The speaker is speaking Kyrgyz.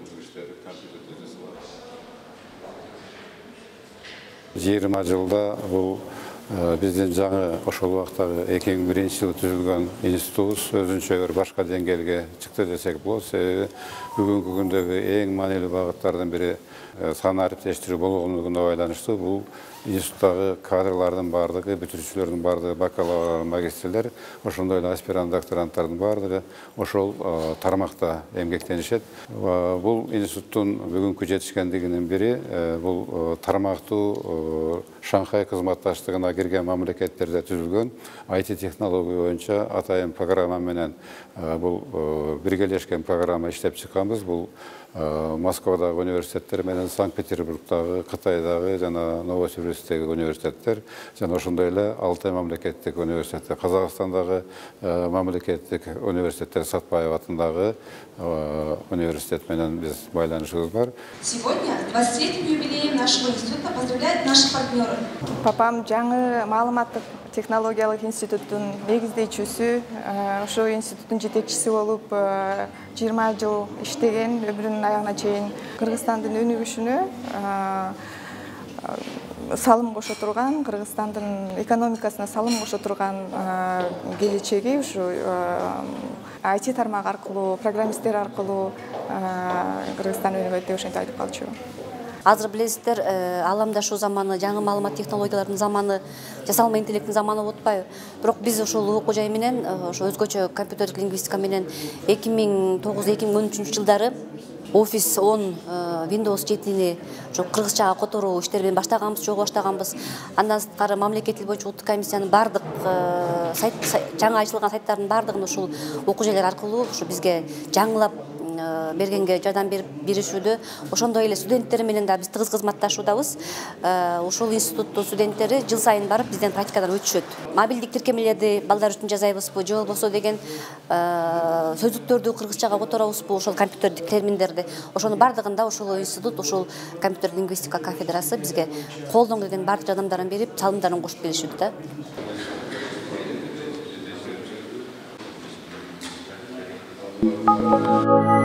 компьютер иштери, компьютерде жасалат. 20 жылда бұл бізден жаңы ошол убактагы эки миң биринчи жылы түзүлгөн институтубуз өзүнчө бир башка деңгээлге чыкты десек болот. Себеби бүгүнкү күндөгү эң маанилүү багыттардын бири сан ариптештирүү болгондугуна байланыштуу. Бул институттагы кадрлардын бардыгы, бүтүрүүчүлөрдүн бардыгы, бакалавр, магистрлер, ошондой эле аспирант, докторанттардын бардыгы ошол тармакта эмгектенишет. Бул институттун бүгүнкү жетишкендигинин бири бул тармактуу Шанхай кызматташтыгына кирген мамлекеттерде түзүлгөн IT технология боюнча атайын программа менен бул биргелешкен программа иштеп чыкканбыз. Бул Москвадагы университеттер менен Санкт-Петербургдагы, Кытайдагы жана Новосибирсктеги университеттер жана ошондой эле 6 мамлекеттик университеттер, Казакстандагы мамлекеттик университеттер, Сатпаев атындагы университет менен биз байланышыбыз бар. Сегодня 23-м юбилеем нашего института поздравляют наши партнеры. Папам жаңы маалыматтык технологиялык институттун негиздечүүсү, ошол институттун жетекчиси болуп 20 жыл иштеген, өмүрүнүн аягына чейин Кыргызстандын өнүгүшүнө салым кошо турган, Кыргызстандын экономикасына салым кошо турган келечеги ушу IT тармак аркылуу, программисттер аркылуу Кыргызстан өнүгөт деп ошентип айтып калчу. Азыр билесиздер, аламдашуу заманы, жаңы маалымат технологиялардын заманы, жасалма интеллекттин заманы болуп атпайбы. Бирок биз ошол окуу жай менен, ошо өзгөчө компьютердик лингвистика менен 2009-2013 жылдары Office 10, Windows 7-ни кыргызчага которуу иштерин баштаганбыз, чогуу баштаганбыз. Андан сырткары мамлекет тил боюнча улуттук комиссиянын бардык жаңы ачылган сайттардын бардыгын ушул окуу жайлар аркылуу бизге жаңылап бергенге жардам беришүүдө, ошондой эле студенттер менен да биз тыгыз кызматташуудабыз. Ушул институттун студенттери жыл сайын барып бизден практикадан өтүшөт. Мобилдик тиркемелерди балдар үчүн жасайбызбы, же болбосо деген сөздүктөрдү кыргызчага которобузбу, ошол компьютердик терминдерди. Ошонун бардыгында ушул институт, ушул компьютер лингвистика кафедрасы бизге колдон келген бардык жардамдарын берип, салымдарын кошуп келишүүдө да. Thank you.